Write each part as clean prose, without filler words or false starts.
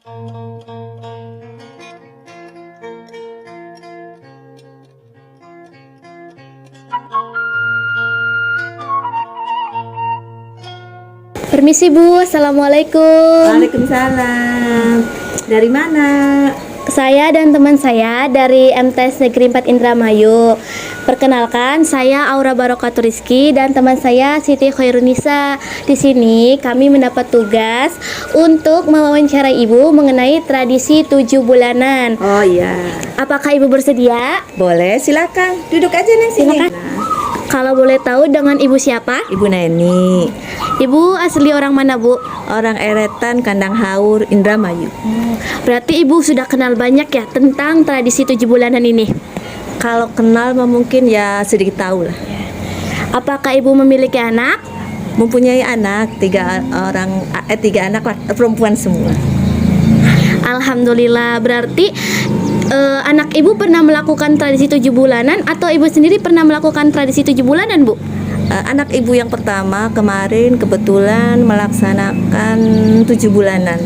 Permisi Bu, Assalamualaikum. Waalaikumsalam. Dari mana? Saya dan teman saya dari MTs Negeri 4 Indramayu. Perkenalkan, saya Aura Barokatul Rizki dan teman saya Siti Khairunisa. Di sini kami mendapat tugas untuk mewawancarai Ibu mengenai tradisi 7 bulanan. Oh iya. Apakah Ibu bersedia? Boleh, silakan. Duduk aja nih sini. Silakan. Kalau boleh tahu dengan Ibu siapa? Ibu Neni, Ibu asli orang mana, Bu? orang Eretan Kandang Haur Indramayu. Berarti Ibu sudah kenal banyak ya tentang tradisi 7 bulanan ini. Kalau kenal mah mungkin ya sedikit tahu lah. Apakah Ibu memiliki anak? Mempunyai anak, tiga anak perempuan semua. Alhamdulillah, berarti anak Ibu pernah melakukan tradisi 7 bulanan atau Ibu sendiri pernah melakukan tradisi 7 bulanan, Bu? Anak ibu yang pertama kemarin kebetulan melaksanakan 7 bulanan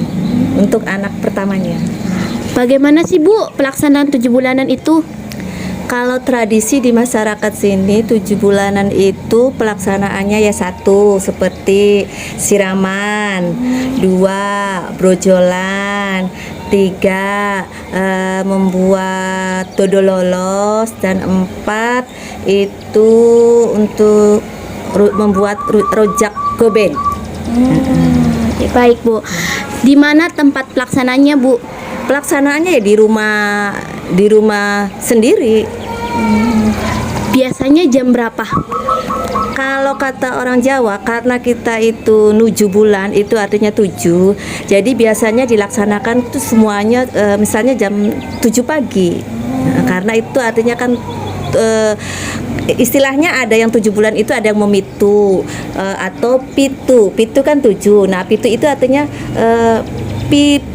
untuk anak pertamanya. Bagaimana sih, Bu, pelaksanaan 7 bulanan itu? Kalau tradisi di masyarakat sini 7 bulanan itu pelaksanaannya ya satu seperti siraman, dua brojolan, tiga membuat dodol lolos, dan empat itu untuk membuat rojak goben. Baik, Bu. Di mana tempat pelaksananya, Bu? Pelaksanaannya ya di rumah sendiri. Biasanya jam berapa? Kalau kata orang Jawa, karena kita itu nuju bulan, itu artinya 7. Jadi biasanya dilaksanakan itu semuanya misalnya jam 7 pagi. Nah, karena itu artinya kan istilahnya ada yang 7 bulan itu ada yang memitu atau pitu. Pitu kan 7. Nah, pitu itu artinya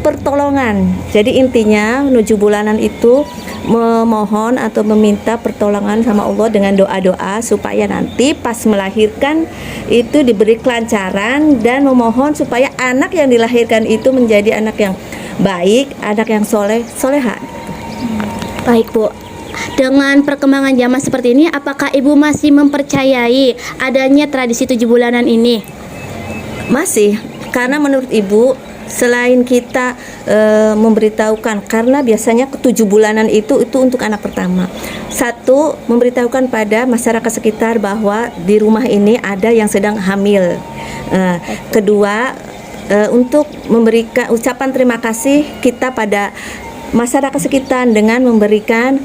pertolongan. Jadi intinya menuju bulanan itu memohon atau meminta pertolongan sama Allah dengan doa-doa supaya nanti pas melahirkan itu diberi kelancaran, dan memohon supaya anak yang dilahirkan itu menjadi anak yang baik, anak yang soleha. Baik, Bu. Dengan perkembangan zaman seperti ini, apakah Ibu masih mempercayai adanya tradisi 7 bulanan ini? Masih, karena menurut Ibu selain kita memberitahukan, karena biasanya 7 bulanan itu untuk anak pertama. Satu, memberitahukan pada masyarakat sekitar bahwa di rumah ini ada yang sedang hamil. Kedua, untuk memberikan ucapan terima kasih kita pada masyarakat sekitar dengan memberikan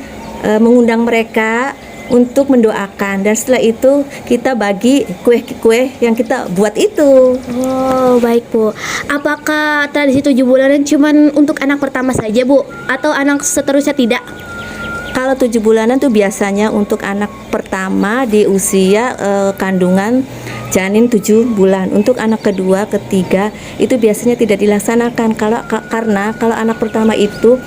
mengundang mereka untuk mendoakan, dan setelah itu kita bagi kue-kue yang kita buat itu. Oh, baik, Bu. Apakah tradisi 7 bulanan cuma untuk anak pertama saja, Bu? Atau anak seterusnya tidak? Kalau 7 bulanan tuh biasanya untuk anak pertama di usia kandungan janin 7 bulan. Untuk anak kedua, ketiga itu biasanya tidak dilaksanakan. Karena kalau anak pertama itu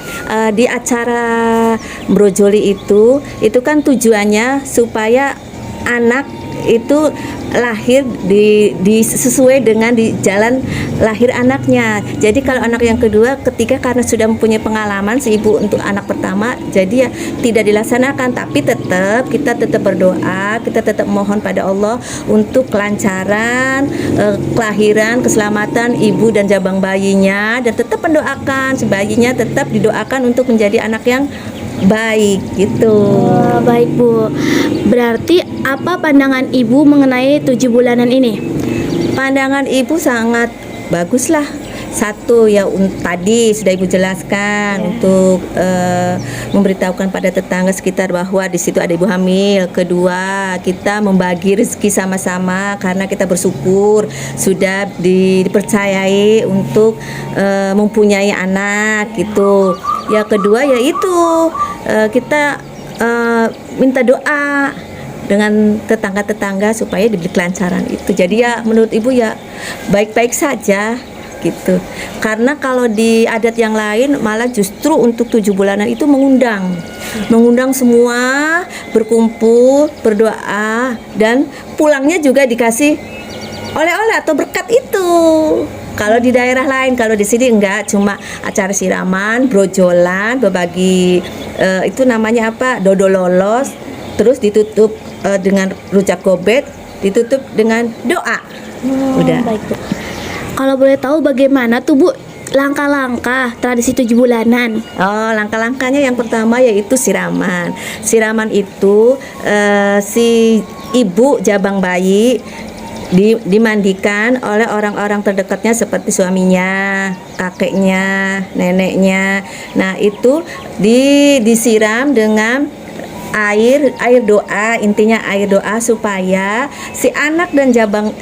di acara brojoli itu kan tujuannya supaya anak itu lahir sesuai dengan di jalan lahir anaknya. Jadi kalau anak yang kedua, ketiga, karena sudah mempunyai pengalaman si ibu untuk anak pertama, jadi ya tidak dilaksanakan. Tapi kita tetap berdoa, kita tetap mohon pada Allah untuk kelancaran kelahiran, keselamatan ibu dan jabang bayinya, dan tetap mendoakan si bayinya, tetap didoakan untuk menjadi anak yang baik gitu. Oh, baik, Bu. Berarti apa pandangan Ibu mengenai 7 bulanan ini? Pandangan Ibu sangat bagus lah. Satu ya, tadi sudah Ibu jelaskan untuk memberitahukan pada tetangga sekitar bahwa di situ ada ibu hamil. Kedua, kita membagi rezeki sama-sama karena kita bersyukur sudah dipercayai untuk mempunyai anak gitu. Ya kedua yaitu kita minta doa dengan tetangga-tetangga supaya diberi kelancaran itu. Jadi ya menurut Ibu ya baik-baik saja gitu. Karena kalau di adat yang lain malah justru untuk 7 bulanan itu mengundang semua berkumpul, berdoa, dan pulangnya juga dikasih oleh-oleh atau berkat itu. Kalau di daerah lain, kalau di sini enggak, cuma acara siraman, brojolan, berbagi itu namanya apa? Dodol lolos, terus ditutup dengan rujak gobet, ditutup dengan doa. Udah. Baik, Bu. Kalau boleh tahu bagaimana tuh, Bu, langkah-langkah tradisi 7 bulanan? Oh, langkah-langkahnya yang pertama yaitu siraman. Siraman itu si ibu jabang bayi dimandikan oleh orang-orang terdekatnya seperti suaminya, kakeknya, neneknya. Nah, itu disiram dengan air doa, intinya air doa supaya si anak dan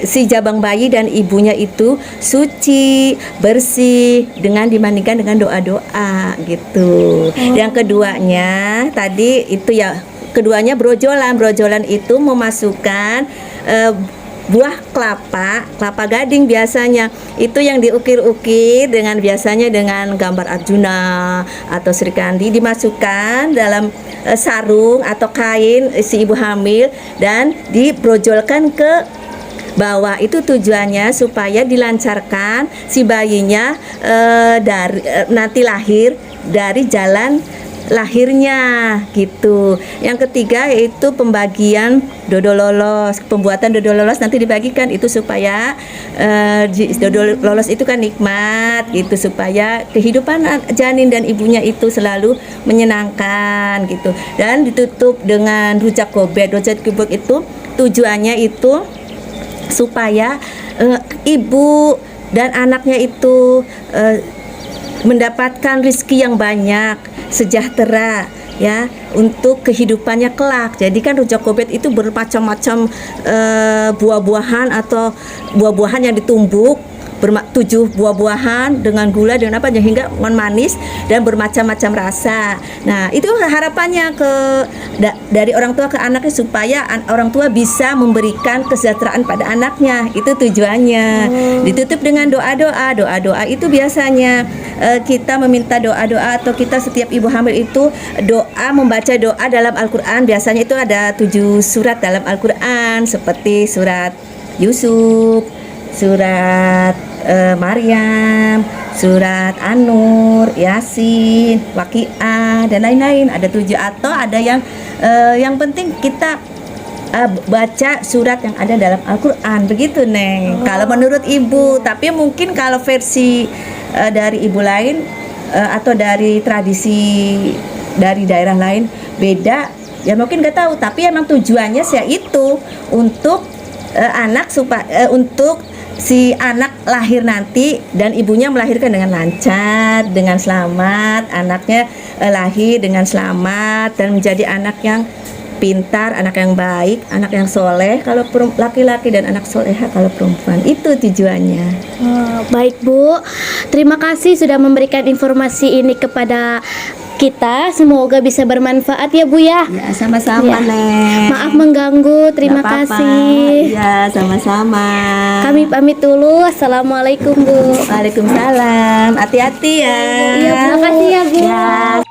si jabang bayi dan ibunya itu suci, bersih dengan dibandingkan dengan doa-doa gitu. Yang keduanya tadi itu ya, keduanya brojolan. Brojolan itu memasukkan buah kelapa gading biasanya itu yang diukir-ukir biasanya dengan gambar Arjuna atau Sri Kandi, dimasukkan dalam sarung atau kain si ibu hamil dan dibrojolkan ke bawah. Itu tujuannya supaya dilancarkan si bayinya nanti lahir dari jalan lahirnya gitu. Yang ketiga yaitu pembagian dodol lolos. Pembuatan dodol lolos nanti dibagikan itu supaya dodol lolos itu kan nikmat gitu, supaya kehidupan janin dan ibunya itu selalu menyenangkan gitu. Dan ditutup dengan rujak gobet. Rujak gobet itu tujuannya itu supaya ibu dan anaknya itu mendapatkan rezeki yang banyak, sejahtera ya, untuk kehidupannya kelak. Jadi kan rujak gobet itu bermacam-macam buah-buahan atau buah-buahan yang ditumbuk 7 buah-buahan dengan gula dengan apa hingga manis dan bermacam-macam rasa. Nah, itu harapannya dari orang tua ke anaknya supaya orang tua bisa memberikan kesejahteraan pada anaknya. Itu tujuannya. Ditutup dengan doa-doa. Doa-doa itu biasanya kita meminta doa-doa, atau kita setiap ibu hamil itu membaca doa dalam Al-Qur'an. Biasanya itu ada 7 surat dalam Al-Qur'an seperti surat Yusuf, surat Maryam, surat An-Nur, Yasin, Waqiah dan lain-lain. Ada 7 atau ada yang penting kita baca surat yang ada dalam Al-Qur'an. Begitu, Neng. Kalau menurut Ibu, tapi mungkin kalau versi dari ibu lain atau dari tradisi dari daerah lain beda. Ya mungkin nggak tahu, tapi emang tujuannya sih itu untuk anak supaya untuk si anak lahir nanti dan ibunya melahirkan dengan lancar, dengan selamat, anaknya lahir dengan selamat dan menjadi anak yang pintar, anak yang baik, anak yang soleh kalau laki-laki dan anak soleha kalau perempuan. Itu tujuannya. Baik, Bu, terima kasih sudah memberikan informasi ini kepada kita. Semoga bisa bermanfaat ya, Bu ya. Ya, sama-sama, Ya. Neng. Maaf mengganggu, terima Nggak apa-apa. kasih. Ya, sama-sama. Kami pamit dulu. Assalamualaikum, Bu. Waalaikumsalam. Hati-hati ya. Iya, Bu. Makasih ya, Bu. Ya,